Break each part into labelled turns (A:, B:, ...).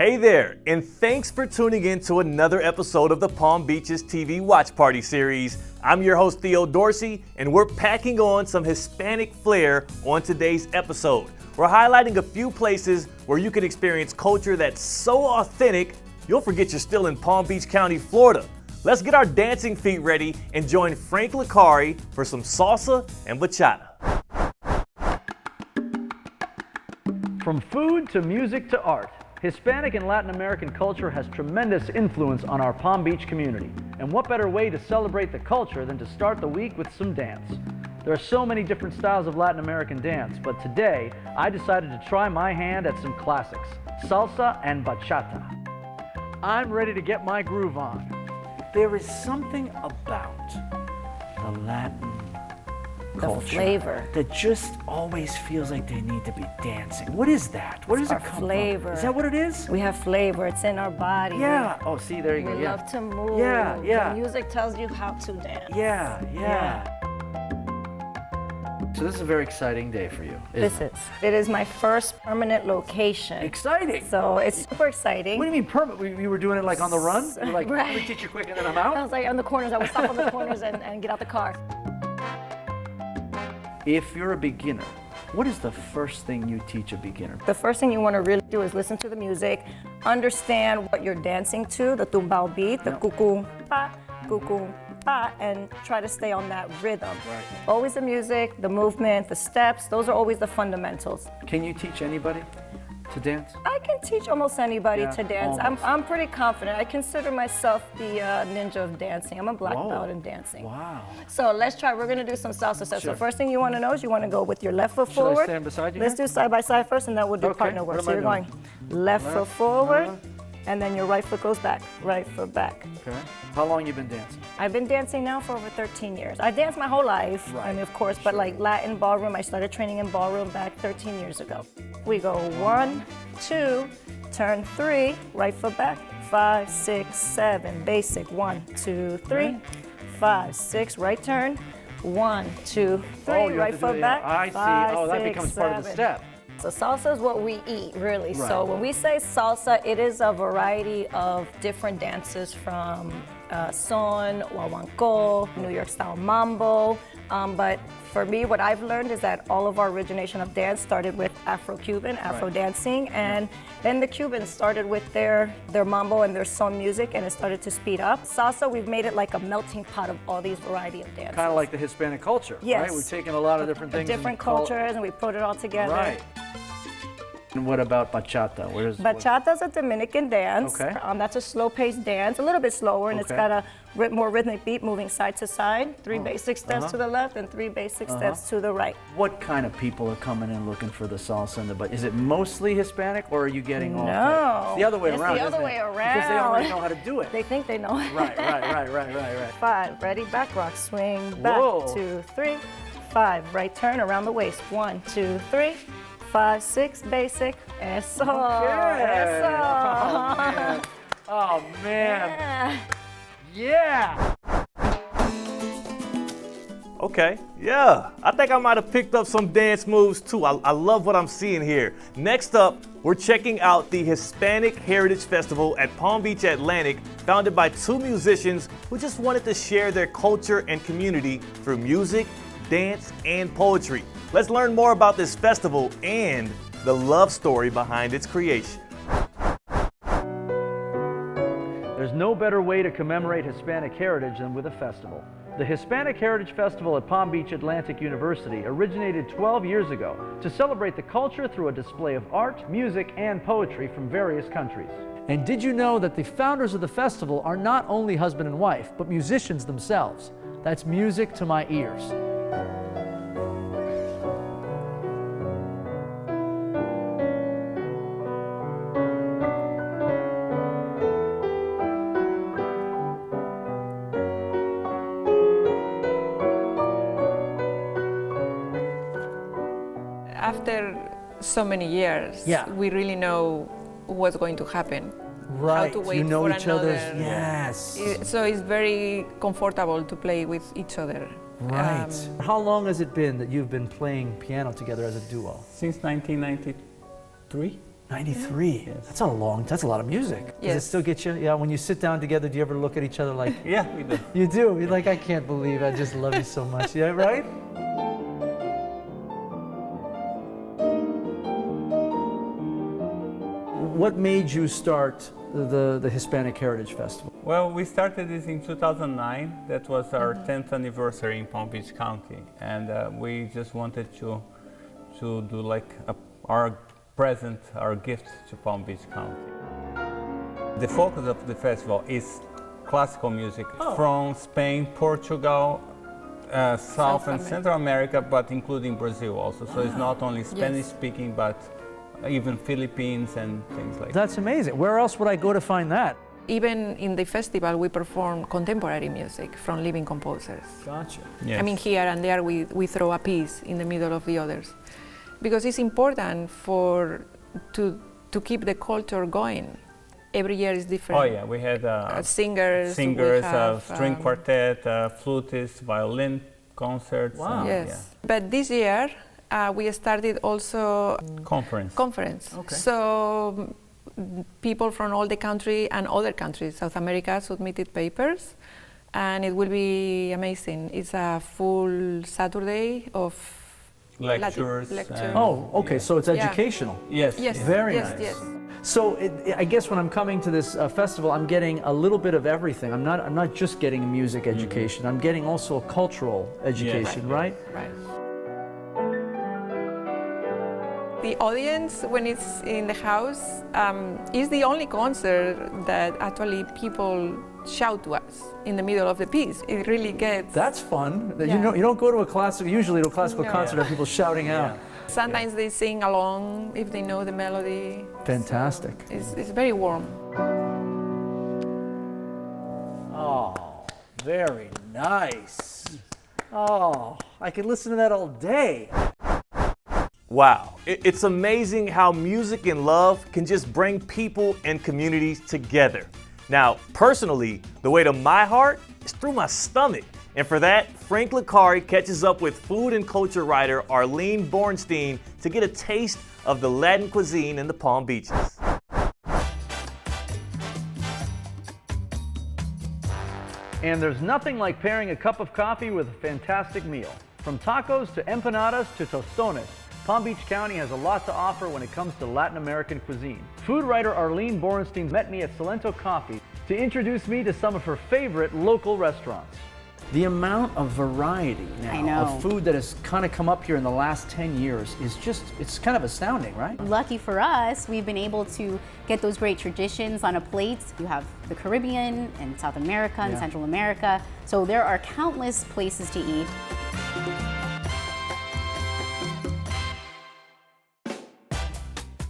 A: Hey there, and thanks for tuning in to another episode of the Palm Beaches TV Watch Party series. I'm your host, Theo Dorsey, and we're packing on some Hispanic flair on today's episode. We're highlighting a few places where you can experience culture that's so authentic, you'll forget you're still in Palm Beach County, Florida. Let's get our dancing feet ready and join Frank Licari for some salsa and bachata.
B: From food to music to art, Hispanic and Latin American culture has tremendous influence on our Palm Beach community. And what better way to celebrate the culture than to start the week with some dance? There are so many different styles of Latin American dance, but today I decided to try my hand at some classics, salsa and bachata. I'm ready to get my groove on. There is something about the Latin culture,
C: the flavor,
B: that just always feels like they need to be dancing. What is that? Where does it come
C: flavor.
B: from? Is that what it is?
C: We have flavor. It's in our body.
B: Yeah. Oh, see, there you go.
C: We
B: Yeah.
C: love to move.
B: Yeah, yeah.
C: The music tells you how to dance.
B: Yeah. So this is a very exciting day for you.
C: It is my first permanent location.
B: Exciting.
C: So it's super exciting.
B: What do you mean permanent? You were doing it like on the run? You were like,
C: Right.
B: let me teach you quick and then I'm out?
C: I was like on the corners. I would stop on the corners and get out the car.
B: If you're a beginner, what is the first thing you teach a beginner?
C: The first thing you want to really do is listen to the music, understand what you're dancing to, the tumbao beat, the cuckoo pa, and try to stay on that rhythm.
B: Right.
C: Always the music, the movement, the steps, those are always the fundamentals.
B: Can you teach anybody to dance?
C: I can teach almost anybody
B: Yeah,
C: to dance.
B: almost.
C: I'm pretty confident. I consider myself the ninja of dancing. I'm a black belt in dancing.
B: Wow.
C: So let's try. We're gonna do some salsa steps.
B: Sure.
C: So first thing you want to know is you want to go with your left foot
B: Should I
C: forward.
B: stand beside you
C: Let's
B: here?
C: do side by side first, and then we'll do
B: Okay.
C: partner work.
B: What
C: So
B: am
C: you're
B: I
C: going left foot forward,
B: uh-huh.
C: and then your right foot goes back. Right foot back.
B: Okay. How long you been dancing?
C: I've been dancing now for over 13 years. I've danced my whole life,
B: Right.
C: I mean, of course, but like Latin ballroom, I started training in ballroom back 13 years ago. We go 1, 2, turn 3, right foot back, 5, 6, 7, basic, 1, 2, 3, 5, 6, right turn, 1, 2, 3,
B: Oh, you have
C: right
B: to do
C: foot
B: that.
C: back,
B: I see.
C: 5,
B: Oh, that
C: 6,
B: becomes part of the
C: 7.
B: step.
C: So salsa is what we eat, really.
B: Right.
C: So when we say salsa, it is a variety of different dances from son, guaguancó, New York style mambo. But for me, what I've learned is that all of our origination of dance started with Afro-Cuban, Afro dancing, and then the Cubans started with their mambo and their son music, and it started to speed up. Salsa, we've made it like a melting pot of all these variety of dances.
B: Kind of like the Hispanic culture,
C: Yes.
B: right? We've taken a lot of different things.
C: Different cultures, and we put it all together.
B: Right. And what about bachata?
C: Bachata is a Dominican dance.
B: Okay.
C: That's a slow-paced dance, a little bit slower, and it's
B: Okay.
C: got a more rhythmic beat moving side to side. 3 basic steps to the left and 3 basic steps to the right.
B: What kind of people are coming in looking for the salsa and the bachata? Is it mostly Hispanic, or are you getting all?
C: No.
B: It's the other way
C: It's
B: around.
C: the other
B: isn't
C: way
B: it?
C: around.
B: Because they already know how to do it.
C: They think they know it.
B: Right.
C: 5, ready, back rock, swing, back,
B: Whoa.
C: 2, 3, 5, right turn around the waist, 1, 2, 3, 5, 6, basic, eso, eso.
B: Oh man. Yeah.
A: Okay, yeah, I think I might have picked up some dance moves too. I love what I'm seeing here. Next up, we're checking out the Hispanic Heritage Festival at Palm Beach Atlantic, founded by 2 musicians who just wanted to share their culture and community through music, dance, and poetry. Let's learn more about this festival and the love story behind its creation.
B: There's no better way to commemorate Hispanic heritage than with a festival. The Hispanic Heritage Festival at Palm Beach Atlantic University originated 12 years ago to celebrate the culture through a display of art, music, and poetry from various countries. And did you know that the founders of the festival are not only husband and wife, but musicians themselves? That's music to my ears.
D: After so many years,
B: Yeah.
D: we really know what's going to happen.
B: Right.
D: How to wait
B: you know
D: for
B: each other's.
D: another.
B: Yes.
D: So it's very comfortable to play with each other.
B: Right. How long has it been that you've been playing piano together as a duo?
E: Since 1993.
B: 93. That's a lot of music. Does it
D: Yes.
B: still get you? Yeah, when you sit down together, do you ever look at each other like,
E: Yeah, we do.
B: you do? You're like, I can't believe I just love you so much. Yeah, right? What made you start the Hispanic Heritage Festival?
E: Well, we started this in 2009. That was our 10th anniversary in Palm Beach County, and we just wanted to do like our present, our gift to Palm Beach County. The focus of the festival is classical music from Spain, Portugal, South and Central America, but including Brazil also. So it's not only Spanish speaking, but even Philippines and things like that.
B: That's amazing. Where else would I go to find that?
D: Even in the festival, we perform contemporary music from living composers.
B: Gotcha.
E: Yes.
D: I mean, here and there we throw a piece in the middle of the others, because it's important to keep the culture going. Every year is different.
E: Oh yeah, we had
D: Singers, we have,
E: string quartet, flutists, violin concerts.
B: Wow.
D: Yes, but this year we started also
E: Conference.
B: Okay.
D: So people from all the country and other countries, South America, submitted papers, and it will be amazing. It's a full Saturday of
E: Lectures.
D: lectures.
B: Oh, okay, so it's educational.
E: Yes.
D: Yes,
B: Very
D: yes,
B: nice.
D: yes.
B: So I guess when I'm coming to this festival, I'm getting a little bit of everything. I'm not just getting a music education. I'm getting also a cultural education, right?
D: Right. The audience, when it's in the house, is the only concert that actually people shout to us in the middle of the piece. It really gets.
B: That's fun.
D: Yeah.
B: You don't go to a classical, usually to a classical concert, and people shouting out.
D: Sometimes they sing along if they know the melody.
B: Fantastic.
D: It's very warm.
B: Oh, very nice. Oh, I could listen to that all day.
A: Wow, it's amazing how music and love can just bring people and communities together. Now, personally, the way to my heart is through my stomach. And for that, Frank Licari catches up with food and culture writer Arlene Bornstein to get a taste of the Latin cuisine in the Palm Beaches.
B: And there's nothing like pairing a cup of coffee with a fantastic meal. From tacos to empanadas to tostones, Palm Beach County has a lot to offer when it comes to Latin American cuisine. Food writer Arlene Bornstein met me at Salento Coffee to introduce me to some of her favorite local restaurants. The amount of variety now of food that has kind of come up here in the last 10 years is just, it's kind of astounding, right?
F: Lucky for us, we've been able to get those great traditions on a plate. You have the Caribbean and South America and Central America. So there are countless places to eat.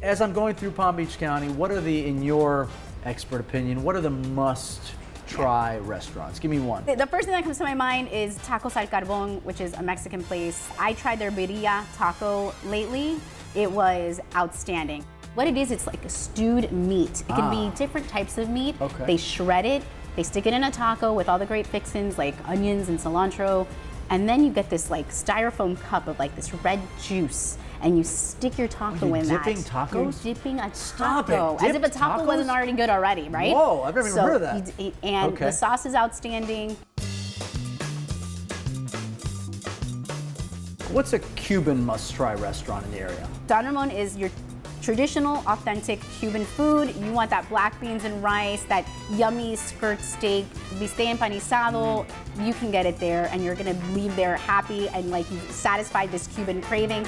B: As I'm going through Palm Beach County, what are the, in your expert opinion, what are the must-try restaurants? Give me one.
F: The first thing that comes to my mind is Tacos al Carbón, which is a Mexican place. I tried their birria taco lately. It was outstanding. What it is, it's like a stewed meat. It can be different types of meat.
B: Okay.
F: They shred it, they stick it in a taco with all the great fixins like onions and cilantro, and then you get this like styrofoam cup of like this red juice, and you stick your taco in that.
B: Dipping tacos?
F: You're dipping a
B: Stop
F: taco.
B: it.
F: As if a
B: Dipped
F: taco
B: tacos?
F: wasn't already good already, right?
B: Whoa, I've never even heard of that.
F: And
B: Okay.
F: the sauce is outstanding.
B: What's a Cuban must-try restaurant in the area?
F: Don Ramon is your traditional, authentic Cuban food. You want that black beans and rice, that yummy skirt steak, bistec empanizado. You can get it there, and you're gonna leave there happy and like you've satisfied this Cuban craving.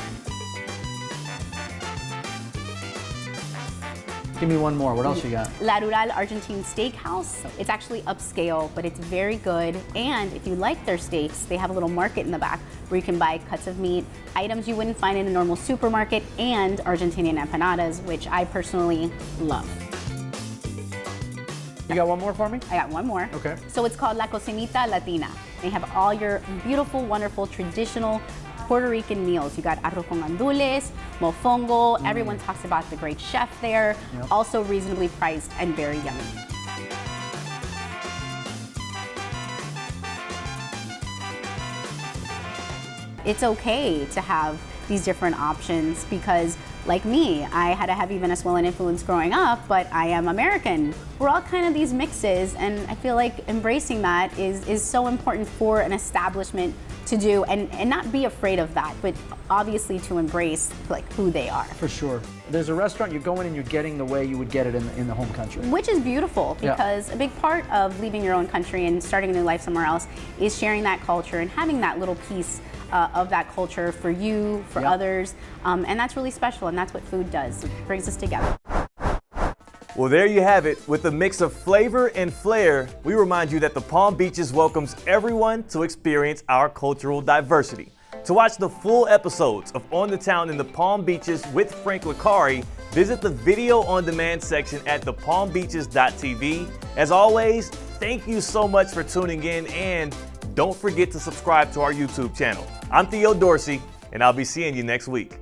B: Give me one more. What else you got?
F: La Rural Argentine Steakhouse. It's actually upscale, but it's very good. And if you like their steaks, they have a little market in the back where you can buy cuts of meat, items you wouldn't find in a normal supermarket, and Argentinian empanadas, which I personally love.
B: You got one more for me?
F: I got one more.
B: Okay.
F: So it's called La Cocinita Latina. They have all your beautiful, wonderful, traditional Puerto Rican meals. You got arroz con gandules, mofongo. Everyone talks about the great chef there. Also reasonably priced and very yummy. It's okay to have these different options because, like me, I had a heavy Venezuelan influence growing up, but I am American. We're all kind of these mixes, and I feel like embracing that is so important for an establishment to do, and not be afraid of that, but obviously to embrace like who they are.
B: For sure. There's a restaurant, you're going and you're getting the way you would get it in the home country.
F: Which is beautiful
B: Yeah.
F: because a big part of leaving your own country and starting a new life somewhere else is sharing that culture and having that little piece of that culture for you, for
B: Yeah.
F: others, and that's really special, and that's what food does. It brings us together.
A: Well, there you have it. With a mix of flavor and flair, we remind you that the Palm Beaches welcomes everyone to experience our cultural diversity. To watch the full episodes of On the Town in the Palm Beaches with Frank Licari, visit the video on demand section at thepalmbeaches.tv. As always, thank you so much for tuning in, and don't forget to subscribe to our YouTube channel. I'm Theo Dorsey, and I'll be seeing you next week.